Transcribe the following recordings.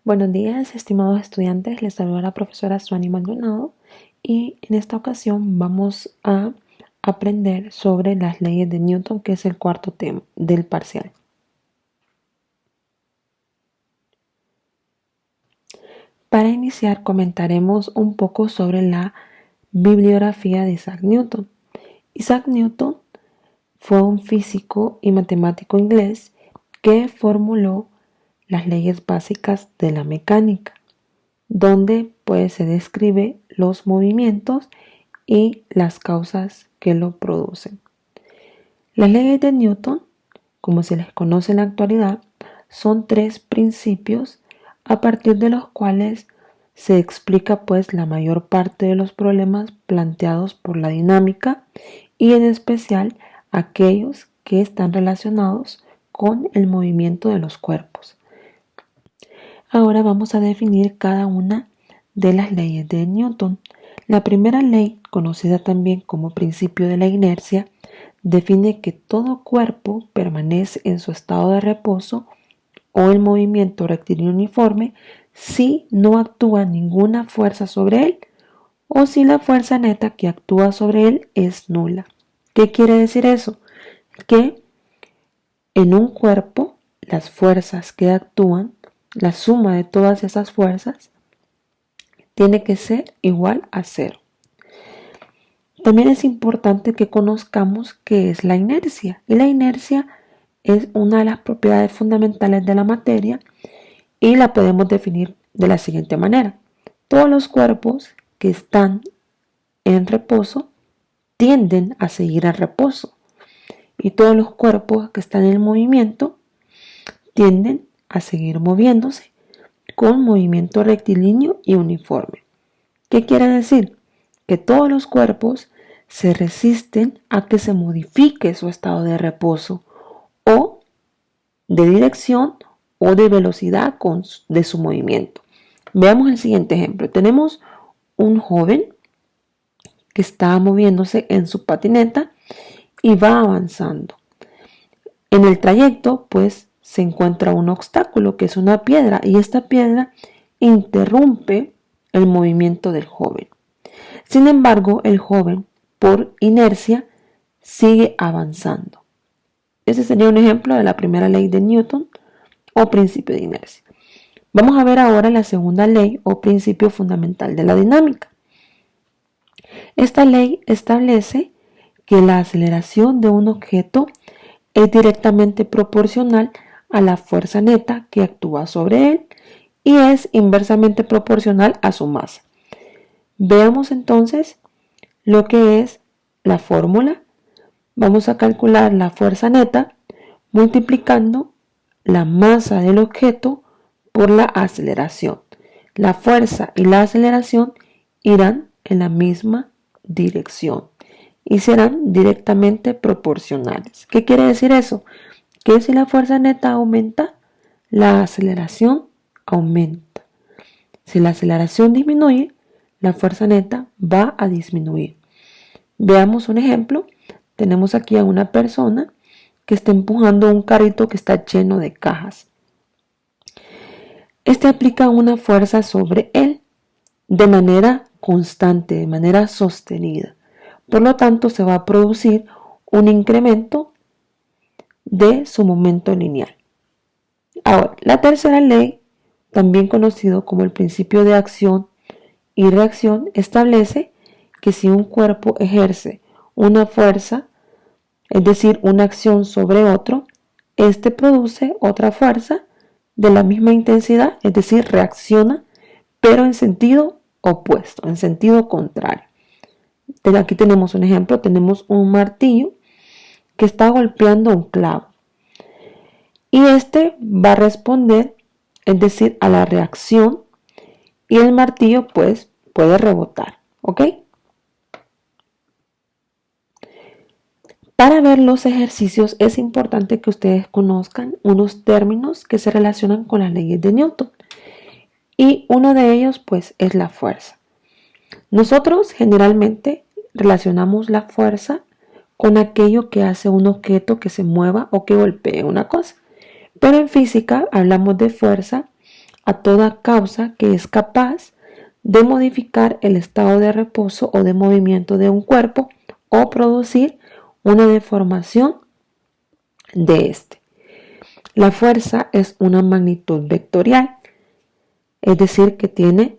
Buenos días, estimados estudiantes. Les saluda la profesora Suani Maldonado y en esta ocasión vamos a aprender sobre las leyes de Newton, que es el cuarto tema del parcial. Para iniciar, comentaremos un poco sobre la bibliografía de Isaac Newton. Isaac Newton fue un físico y matemático inglés que formuló las leyes básicas de la mecánica, donde pues se describe los movimientos y las causas que lo producen. Las leyes de Newton, como se les conoce en la actualidad, son tres principios a partir de los cuales se explica pues la mayor parte de los problemas planteados por la dinámica y en especial aquellos que están relacionados con el movimiento de los cuerpos. Ahora vamos a definir cada una de las leyes de Newton. La primera ley, conocida también como principio de la inercia, define que todo cuerpo permanece en su estado de reposo o en movimiento rectilíneo uniforme si no actúa ninguna fuerza sobre él o si la fuerza neta que actúa sobre él es nula. ¿Qué quiere decir eso? Que en un cuerpo las fuerzas que actúan, la suma de todas esas fuerzas, tiene que ser igual a 0. También es importante que conozcamos qué es la inercia. Y la inercia es una de las propiedades fundamentales de la materia y la podemos definir de la siguiente manera. Todos los cuerpos que están en reposo tienden a seguir en reposo. Y todos los cuerpos que están en movimiento tienden a seguir moviéndose con movimiento rectilíneo y uniforme. ¿Qué quiere decir? Que todos los cuerpos se resisten a que se modifique su estado de reposo o de dirección o de velocidad de su movimiento. Veamos el siguiente ejemplo. Tenemos un joven que está moviéndose en su patineta y va avanzando. En el trayecto, pues, se encuentra un obstáculo que es una piedra y esta piedra interrumpe el movimiento del joven. Sin embargo, el joven, por inercia, sigue avanzando. Ese sería un ejemplo de la primera ley de Newton o principio de inercia. Vamos a ver ahora la segunda ley o principio fundamental de la dinámica. Esta ley establece que la aceleración de un objeto es directamente proporcional a la fuerza neta que actúa sobre él y es inversamente proporcional a su masa. Veamos entonces lo que es la fórmula. Vamos a calcular la fuerza neta multiplicando la masa del objeto por la aceleración. La fuerza y la aceleración irán en la misma dirección y serán directamente proporcionales. ¿Qué quiere decir eso? Que si la fuerza neta aumenta, la aceleración aumenta. Si la aceleración disminuye, la fuerza neta va a disminuir. Veamos un ejemplo. Tenemos aquí a una persona que está empujando un carrito que está lleno de cajas. Este aplica una fuerza sobre él de manera constante, de manera sostenida. Por lo tanto, se va a producir un incremento de su momento lineal. Ahora, la tercera ley, también conocido como el principio de acción y reacción, establece que si un cuerpo ejerce una fuerza, es decir, una acción sobre otro, este produce otra fuerza de la misma intensidad, es decir, reacciona, pero en sentido opuesto, en sentido contrario. Aquí tenemos un ejemplo, tenemos un martillo que está golpeando un clavo y este va a responder, es decir, a la reacción y el martillo pues puede rebotar, ¿ok? Para ver los ejercicios es importante que ustedes conozcan unos términos que se relacionan con las leyes de Newton y uno de ellos pues es la fuerza. Nosotros generalmente relacionamos la fuerza con aquello que hace un objeto que se mueva o que golpee una cosa. Pero en física hablamos de fuerza a toda causa que es capaz de modificar el estado de reposo o de movimiento de un cuerpo o producir una deformación de este. La fuerza es una magnitud vectorial, es decir, que tiene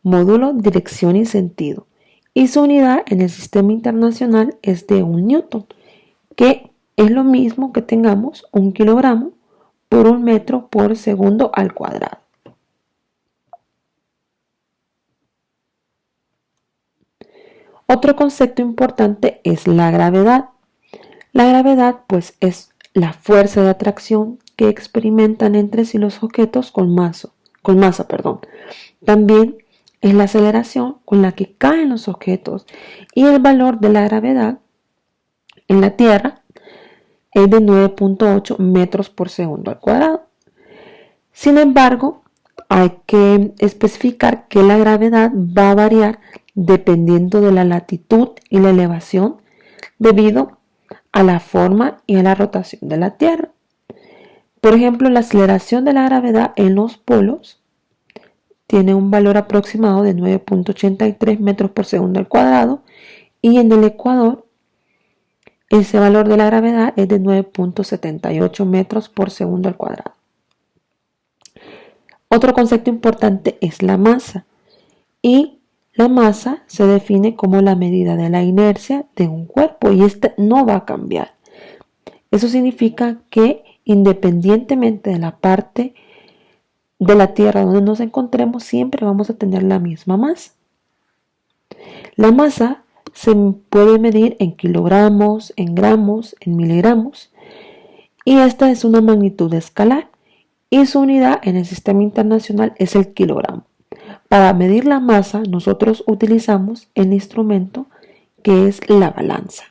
módulo, dirección y sentido. Y su unidad en el sistema internacional es de 1 newton, que es lo mismo que tengamos 1 kilogramo por 1 metro por segundo al cuadrado. Otro concepto importante es la gravedad. La gravedad, pues, es la fuerza de atracción que experimentan entre sí los objetos con masa. También es la aceleración con la que caen los objetos, y el valor de la gravedad en la Tierra es de 9.8 metros por segundo al cuadrado. Sin embargo, hay que especificar que la gravedad va a variar dependiendo de la latitud y la elevación debido a la forma y a la rotación de la Tierra. Por ejemplo, la aceleración de la gravedad en los polos tiene un valor aproximado de 9.83 metros por segundo al cuadrado, y en el Ecuador ese valor de la gravedad es de 9.78 metros por segundo al cuadrado. Otro concepto importante es la masa, y la masa se define como la medida de la inercia de un cuerpo, y esta no va a cambiar. Eso significa que independientemente de la parte de la Tierra donde nos encontremos, siempre vamos a tener la misma masa. La masa se puede medir en kilogramos, en gramos, en miligramos, y esta es una magnitud escalar, y su unidad en el sistema internacional es el kilogramo. Para medir la masa, nosotros utilizamos el instrumento que es la balanza.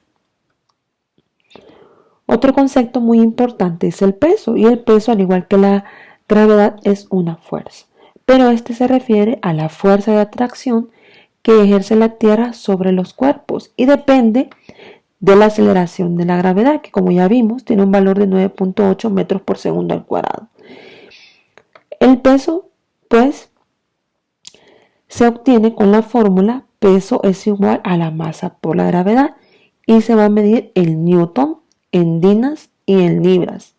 Otro concepto muy importante es el peso, y el peso, al igual que la gravedad, es una fuerza, pero este se refiere a la fuerza de atracción que ejerce la Tierra sobre los cuerpos y depende de la aceleración de la gravedad, que como ya vimos tiene un valor de 9.8 metros por segundo al cuadrado. El peso, pues, se obtiene con la fórmula peso es igual a la masa por la gravedad, y se va a medir en newton, en dinas y en libras.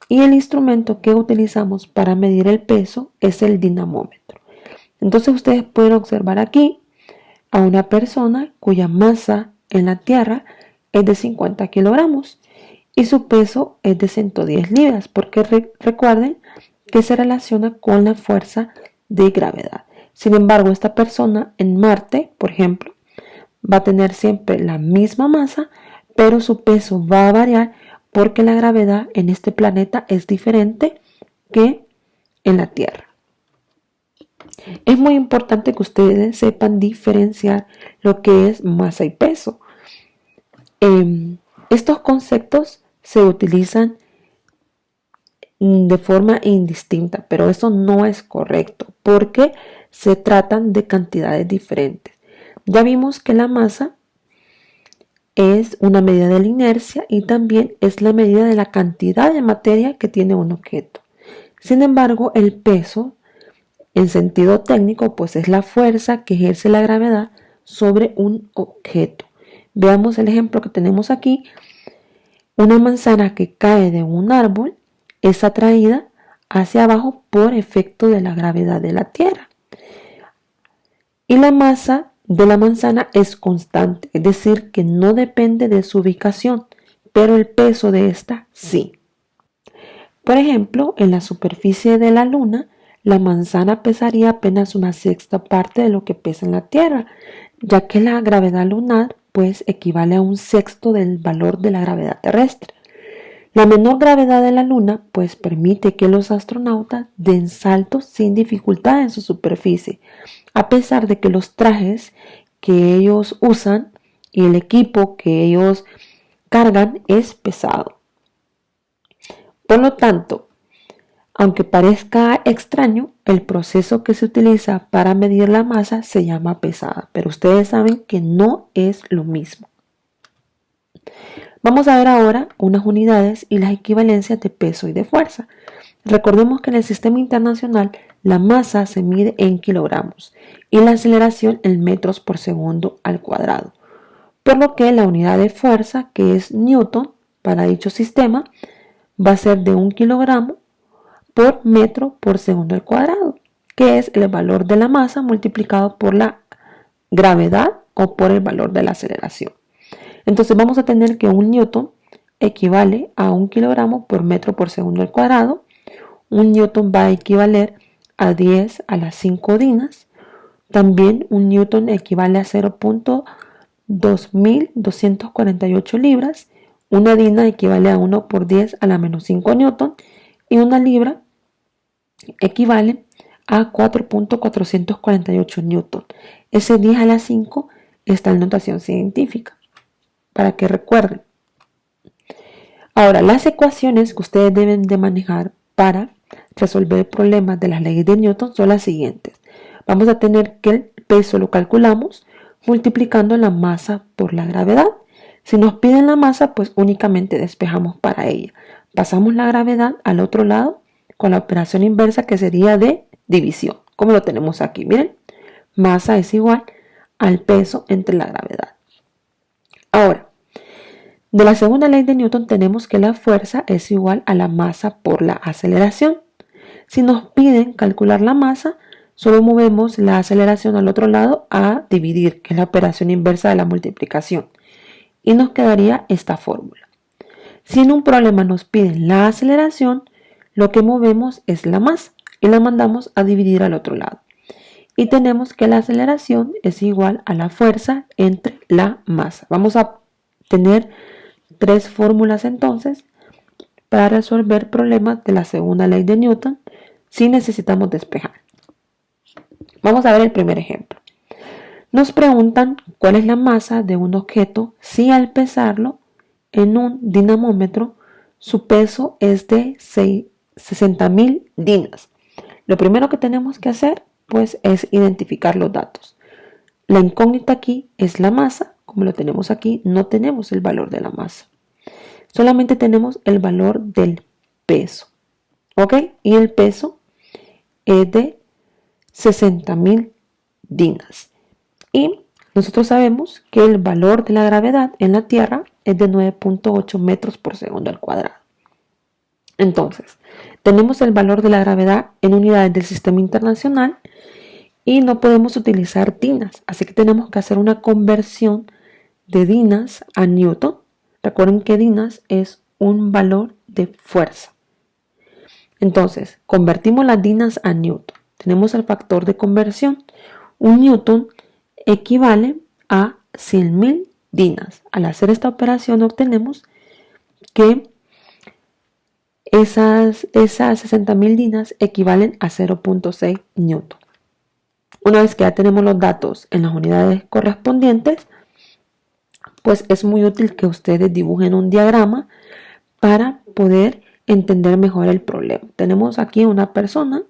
Y el instrumento que utilizamos para medir el peso es el dinamómetro. Entonces ustedes pueden observar aquí a una persona cuya masa en la Tierra es de 50 kilogramos y su peso es de 110 libras, porque recuerden que se relaciona con la fuerza de gravedad. Sin embargo, esta persona en Marte, por ejemplo, va a tener siempre la misma masa, pero su peso va a variar porque la gravedad en este planeta es diferente que en la Tierra. Es muy importante que ustedes sepan diferenciar lo que es masa y peso. Estos conceptos se utilizan de forma indistinta, pero eso no es correcto porque se tratan de cantidades diferentes. Ya vimos que la masa es una medida de la inercia y también es la medida de la cantidad de materia que tiene un objeto. Sin embargo, el peso, en sentido técnico, pues es la fuerza que ejerce la gravedad sobre un objeto. Veamos el ejemplo que tenemos aquí. Una manzana que cae de un árbol es atraída hacia abajo por efecto de la gravedad de la Tierra. Y la masa de la manzana es constante, es decir, que no depende de su ubicación, pero el peso de esta sí. Por ejemplo, en la superficie de la Luna, la manzana pesaría apenas una sexta parte de lo que pesa en la Tierra, ya que la gravedad lunar pues equivale a un sexto del valor de la gravedad terrestre. La menor gravedad de la Luna pues permite que los astronautas den saltos sin dificultad en su superficie, a pesar de que los trajes que ellos usan y el equipo que ellos cargan es pesado. Por lo tanto, aunque parezca extraño, el proceso que se utiliza para medir la masa se llama pesada, pero ustedes saben que no es lo mismo. Vamos a ver ahora unas unidades y las equivalencias de peso y de fuerza. Recordemos que en el sistema internacional la masa se mide en kilogramos y la aceleración en metros por segundo al cuadrado, por lo que la unidad de fuerza, que es Newton para dicho sistema, va a ser de 1 kilogramo por metro por segundo al cuadrado, que es el valor de la masa multiplicado por la gravedad o por el valor de la aceleración. Entonces vamos a tener que 1 newton equivale a 1 kilogramo por metro por segundo al cuadrado. 1 newton va a equivaler a 10 a las 5 dinas. También 1 newton equivale a 0.2248 libras. Una dina equivale a 1 por 10 a la menos 5 newton. Y una libra equivale a 4.448 newton. Ese 10 a la 5 está en notación científica, para que recuerden. Ahora, las ecuaciones que ustedes deben de manejar para resolver problemas de las leyes de Newton son las siguientes. Vamos a tener que el peso lo calculamos multiplicando la masa por la gravedad. Si nos piden la masa, pues únicamente despejamos para ella. Pasamos la gravedad al otro lado con la operación inversa, que sería de división, como lo tenemos aquí. Miren, masa es igual al peso entre la gravedad. Ahora, de la segunda ley de Newton tenemos que la fuerza es igual a la masa por la aceleración. Si nos piden calcular la masa, solo movemos la aceleración al otro lado a dividir, que es la operación inversa de la multiplicación. Y nos quedaría esta fórmula. Si en un problema nos piden la aceleración, lo que movemos es la masa y la mandamos a dividir al otro lado. Y tenemos que la aceleración es igual a la fuerza entre la masa. Vamos a tener 3 fórmulas entonces para resolver problemas de la segunda ley de Newton si necesitamos despejar. Vamos a ver el primer ejemplo. Nos preguntan cuál es la masa de un objeto si al pesarlo en un dinamómetro su peso es de 60.000 dinas. Lo primero que tenemos que hacer pues es identificar los datos. La incógnita aquí es la masa. Como lo tenemos aquí, no tenemos el valor de la masa. Solamente tenemos el valor del peso. ¿Ok? Y el peso es de 60.000 dinas. Y nosotros sabemos que el valor de la gravedad en la Tierra es de 9.8 metros por segundo al cuadrado. Entonces, tenemos el valor de la gravedad en unidades del sistema internacional y no podemos utilizar dinas. Así que tenemos que hacer una conversión de dinas a newton. Recuerden que dinas es un valor de fuerza. Entonces, convertimos las dinas a newton. Tenemos el factor de conversión. Un newton equivale a 100.000 dinas. Al hacer esta operación obtenemos que esas 60.000 dinas equivalen a 0.6 newton. Una vez que ya tenemos los datos en las unidades correspondientes, pues es muy útil que ustedes dibujen un diagrama para poder entender mejor el problema. Tenemos aquí una persona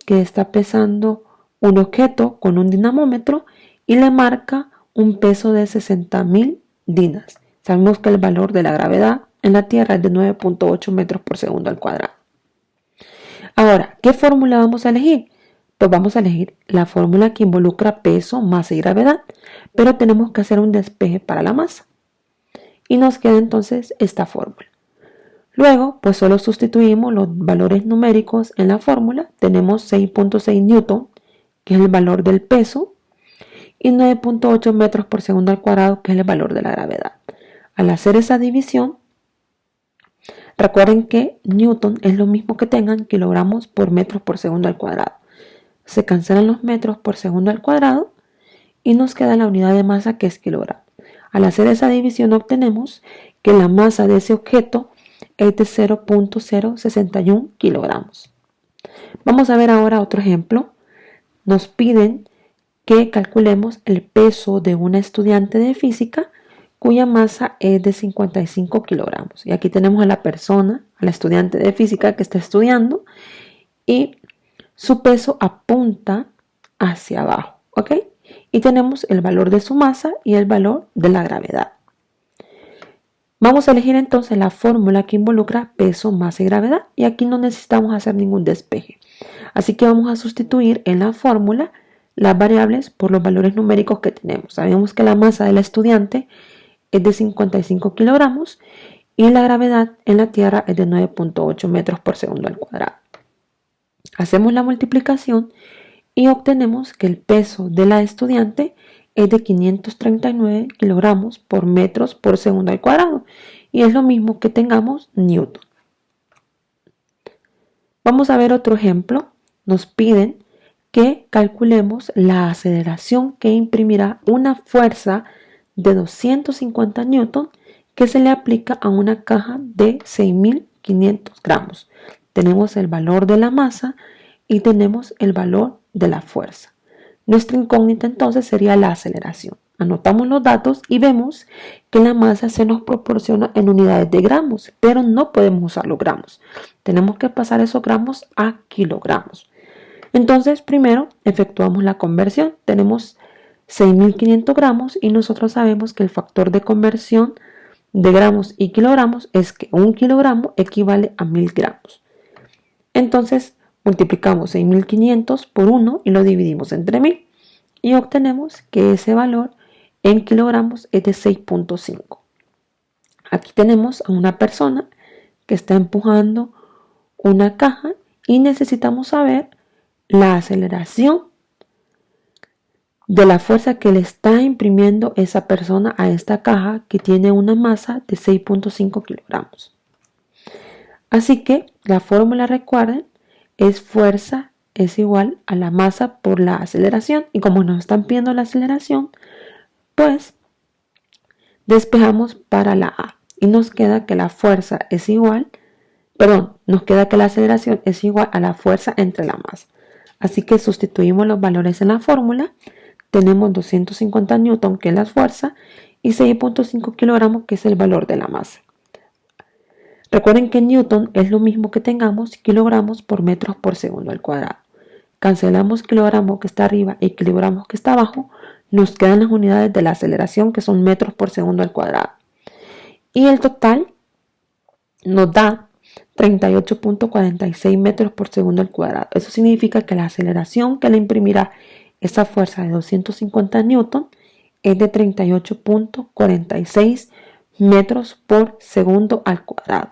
que está pesando un objeto con un dinamómetro y le marca un peso de 60.000 dinas. Sabemos que el valor de la gravedad en la Tierra es de 9.8 metros por segundo al cuadrado. Ahora, ¿qué fórmula vamos a elegir? Pues vamos a elegir la fórmula que involucra peso, masa y gravedad, pero tenemos que hacer un despeje para la masa. Y nos queda entonces esta fórmula. Luego, pues solo sustituimos los valores numéricos en la fórmula. Tenemos 6.6 newton, que es el valor del peso, y 9.8 metros por segundo al cuadrado, que es el valor de la gravedad. Al hacer esa división, recuerden que newton es lo mismo que tengan kilogramos por metros por segundo al cuadrado. Se cancelan los metros por segundo al cuadrado y nos queda la unidad de masa, que es kilogramo. Al hacer esa división obtenemos que la masa de ese objeto es de 0.061 kilogramos. Vamos a ver ahora otro ejemplo. Nos piden que calculemos el peso de una estudiante de física cuya masa es de 55 kilogramos. Y aquí tenemos a la persona, a la estudiante de física que está estudiando, y su peso apunta hacia abajo, ¿ok? Y tenemos el valor de su masa y el valor de la gravedad. Vamos a elegir entonces la fórmula que involucra peso, masa y gravedad, y aquí no necesitamos hacer ningún despeje. Así que vamos a sustituir en la fórmula las variables por los valores numéricos que tenemos. Sabemos que la masa del estudiante es de 55 kilogramos y la gravedad en la Tierra es de 9.8 metros por segundo al cuadrado. Hacemos la multiplicación y obtenemos que el peso de la estudiante es de 539 kilogramos por metros por segundo al cuadrado, y es lo mismo que tengamos Newton. Vamos a ver otro ejemplo. Nos piden que calculemos la aceleración que imprimirá una fuerza de 250 newton que se le aplica a una caja de 6.500 gramos. Tenemos el valor de la masa y tenemos el valor de la fuerza. Nuestra incógnita entonces sería la aceleración. Anotamos los datos y vemos que la masa se nos proporciona en unidades de gramos, pero no podemos usar los gramos. Tenemos que pasar esos gramos a kilogramos. Entonces, primero efectuamos la conversión. Tenemos 6.500 gramos y nosotros sabemos que el factor de conversión de gramos y kilogramos es que 1 kilogramo equivale a 1.000 gramos. Entonces, multiplicamos 6.500 por 1 y lo dividimos entre 1.000 y obtenemos que ese valor en kilogramos es de 6.5. Aquí tenemos a una persona que está empujando una caja y necesitamos saber la aceleración de la fuerza que le está imprimiendo esa persona a esta caja que tiene una masa de 6.5 kilogramos. Así que la fórmula, recuerden, es fuerza es igual a la masa por la aceleración, y como nos están pidiendo la aceleración, pues despejamos para la A y nos queda que la fuerza es igual, nos queda que la aceleración es igual a la fuerza entre la masa. Así que sustituimos los valores en la fórmula. Tenemos 250 newton, que es la fuerza, y 6.5 kilogramos, que es el valor de la masa. Recuerden que newton es lo mismo que tengamos kilogramos por metros por segundo al cuadrado. Cancelamos kilogramos que está arriba y kilogramos que está abajo. Nos quedan las unidades de la aceleración, que son metros por segundo al cuadrado. Y el total nos da 38.46 metros por segundo al cuadrado. Eso significa que la aceleración que le imprimirá esa fuerza de 250 newton es de 38.46 metros por segundo al cuadrado.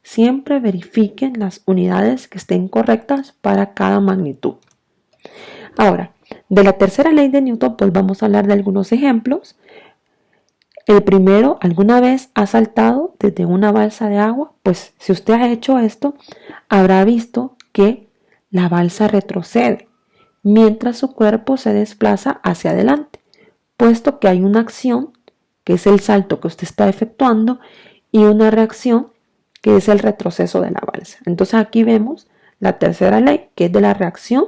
Siempre verifiquen las unidades que estén correctas para cada magnitud. Ahora, de la tercera ley de Newton, pues vamos a hablar de algunos ejemplos. El primero, ¿alguna vez ha saltado desde una balsa de agua? Pues si usted ha hecho esto, habrá visto que la balsa retrocede mientras su cuerpo se desplaza hacia adelante, puesto que hay una acción, que es el salto que usted está efectuando, y una reacción, que es el retroceso de la balsa. Entonces aquí vemos la tercera ley, que es de la reacción.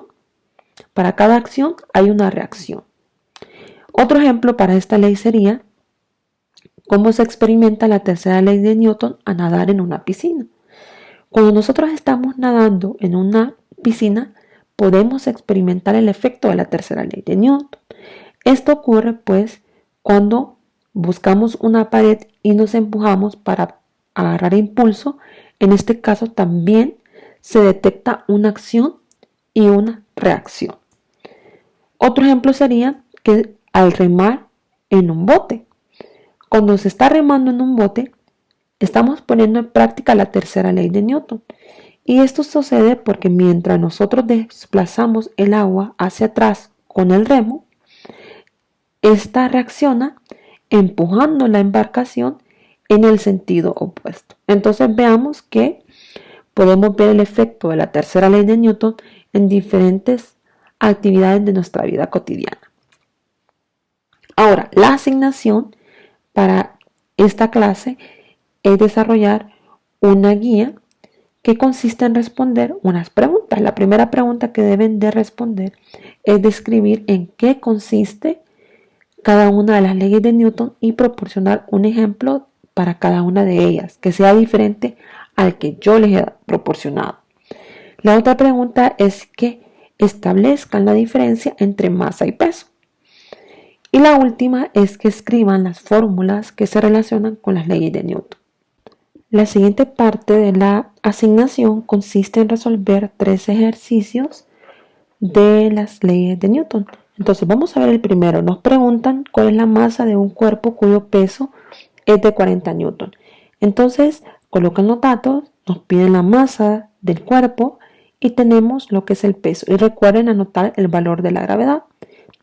Para cada acción hay una reacción. Otro ejemplo para esta ley sería cómo se experimenta la tercera ley de Newton a nadar en una piscina. Cuando nosotros estamos nadando en una piscina, podemos experimentar el efecto de la tercera ley de Newton. Esto ocurre pues cuando buscamos una pared y nos empujamos para agarrar impulso. En este caso también se detecta una acción y una reacción. Otro ejemplo sería que al remar en un bote, cuando se está remando en un bote, estamos poniendo en práctica la tercera ley de Newton. Y esto sucede porque mientras nosotros desplazamos el agua hacia atrás con el remo, esta reacciona empujando la embarcación en el sentido opuesto. Entonces veamos que podemos ver el efecto de la tercera ley de Newton en diferentes actividades de nuestra vida cotidiana. Ahora, la asignación para esta clase es desarrollar una guía que consiste en responder unas preguntas. La primera pregunta que deben de responder es describir en qué consiste cada una de las leyes de Newton y proporcionar un ejemplo para cada una de ellas, que sea diferente al que yo les he proporcionado. La otra pregunta es que establezcan la diferencia entre masa y peso. Y la última es que escriban las fórmulas que se relacionan con las leyes de Newton. La siguiente parte de la asignación consiste en resolver 3 ejercicios de las leyes de Newton. Entonces vamos a ver el primero. Nos preguntan cuál es la masa de un cuerpo cuyo peso es de 40 newton. Entonces colocan los datos, nos piden la masa del cuerpo y tenemos lo que es el peso. Y recuerden anotar el valor de la gravedad.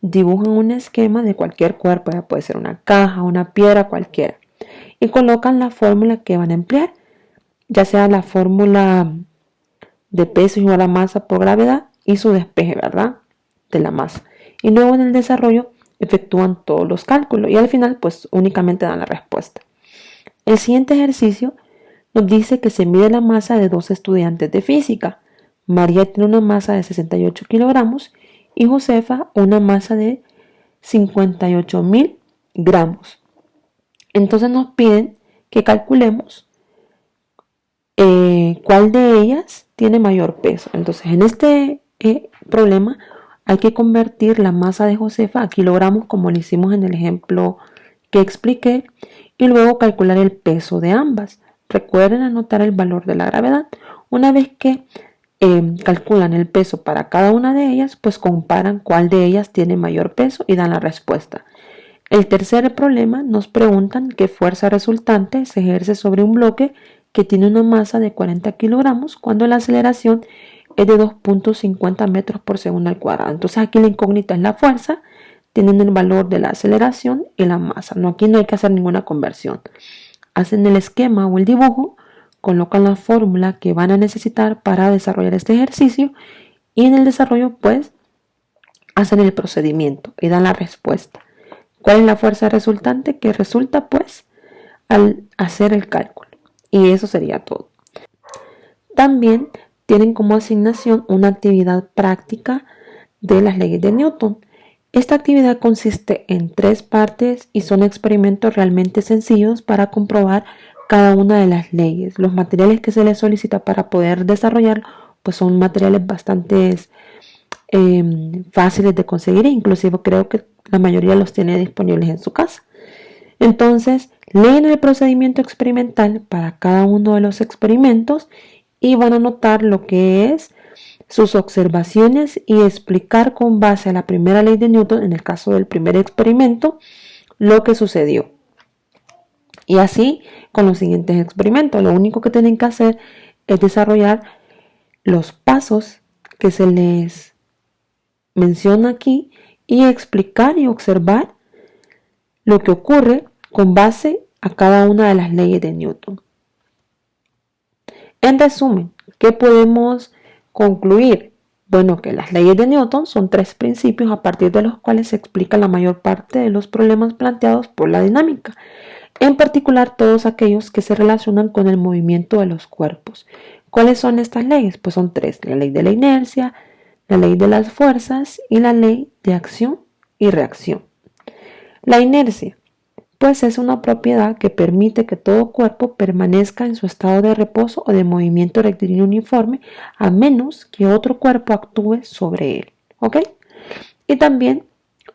Dibujan un esquema de cualquier cuerpo, ya puede ser una caja, una piedra, cualquiera. Y colocan la fórmula que van a emplear, ya sea la fórmula de peso igual a masa por gravedad y su despeje, ¿verdad? De la masa. Y luego en el desarrollo efectúan todos los cálculos y al final pues únicamente dan la respuesta. El siguiente ejercicio nos dice que se mide la masa de 2 estudiantes de física. María tiene una masa de 68 kilogramos y Josefa una masa de 58.000 gramos. Entonces nos piden que calculemos cuál de ellas tiene mayor peso. Entonces en este problema hay que convertir la masa de Josefa a kilogramos como lo hicimos en el ejemplo que expliqué y luego calcular el peso de ambas. Recuerden anotar el valor de la gravedad. Una vez que calculan el peso para cada una de ellas, pues comparan cuál de ellas tiene mayor peso y dan la respuesta. El tercer problema nos preguntan qué fuerza resultante se ejerce sobre un bloque que tiene una masa de 40 kilogramos cuando la aceleración es de 2.50 metros por segundo al cuadrado. Entonces aquí la incógnita es la fuerza, tienen el valor de la aceleración y la masa. No, aquí no hay que hacer ninguna conversión. Hacen el esquema o el dibujo, colocan la fórmula que van a necesitar para desarrollar este ejercicio y en el desarrollo pues hacen el procedimiento y dan la respuesta. ¿Cuál es la fuerza resultante? Que resulta pues al hacer el cálculo. Y eso sería todo. También tienen como asignación una actividad práctica de las leyes de Newton. Esta actividad consiste en 3 partes y son experimentos realmente sencillos para comprobar cada una de las leyes. Los materiales que se les solicita para poder desarrollar pues son materiales bastante fáciles de conseguir e inclusive creo que la mayoría los tiene disponibles en su casa. Entonces, leen el procedimiento experimental para cada uno de los experimentos y van a anotar lo que es sus observaciones y explicar con base a la primera ley de Newton, en el caso del primer experimento, lo que sucedió. Y así con los siguientes experimentos. Lo único que tienen que hacer es desarrollar los pasos que se les menciona aquí y explicar y observar lo que ocurre con base a cada una de las leyes de Newton. En resumen, ¿qué podemos concluir? Bueno, que las leyes de Newton son 3 principios a partir de los cuales se explica la mayor parte de los problemas planteados por la dinámica, en particular todos aquellos que se relacionan con el movimiento de los cuerpos. ¿Cuáles son estas leyes? Pues son 3, la ley de la inercia, la ley de las fuerzas y la ley de acción y reacción. La inercia pues es una propiedad que permite que todo cuerpo permanezca en su estado de reposo o de movimiento rectilíneo uniforme a menos que otro cuerpo actúe sobre él, ¿ok? Y también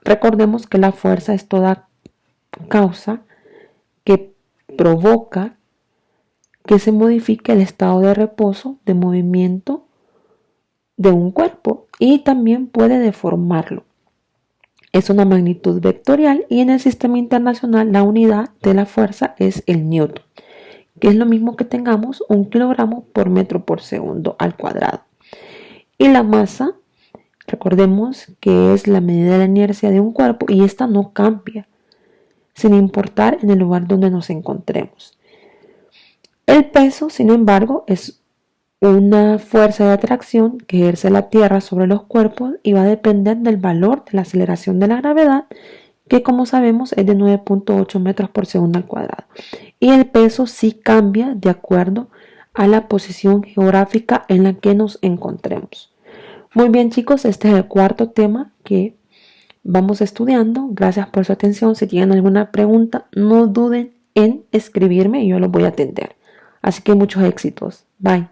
recordemos que la fuerza es toda causa que provoca que se modifique el estado de reposo de movimiento de un cuerpo y también puede deformarlo. Es una magnitud vectorial y en el sistema internacional la unidad de la fuerza es el newton, que es lo mismo que tengamos 1 kilogramo por metro por segundo al cuadrado. Y la masa, recordemos que es la medida de la inercia de un cuerpo y esta no cambia, sin importar en el lugar donde nos encontremos. El peso, sin embargo, es una fuerza de atracción que ejerce la Tierra sobre los cuerpos y va a depender del valor de la aceleración de la gravedad, que como sabemos es de 9.8 metros por segundo al cuadrado. Y el peso sí cambia de acuerdo a la posición geográfica en la que nos encontremos. Muy bien chicos, este es el 4º tema que vamos estudiando. Gracias por su atención. Si tienen alguna pregunta, no duden en escribirme y yo los voy a atender. Así que muchos éxitos. Bye.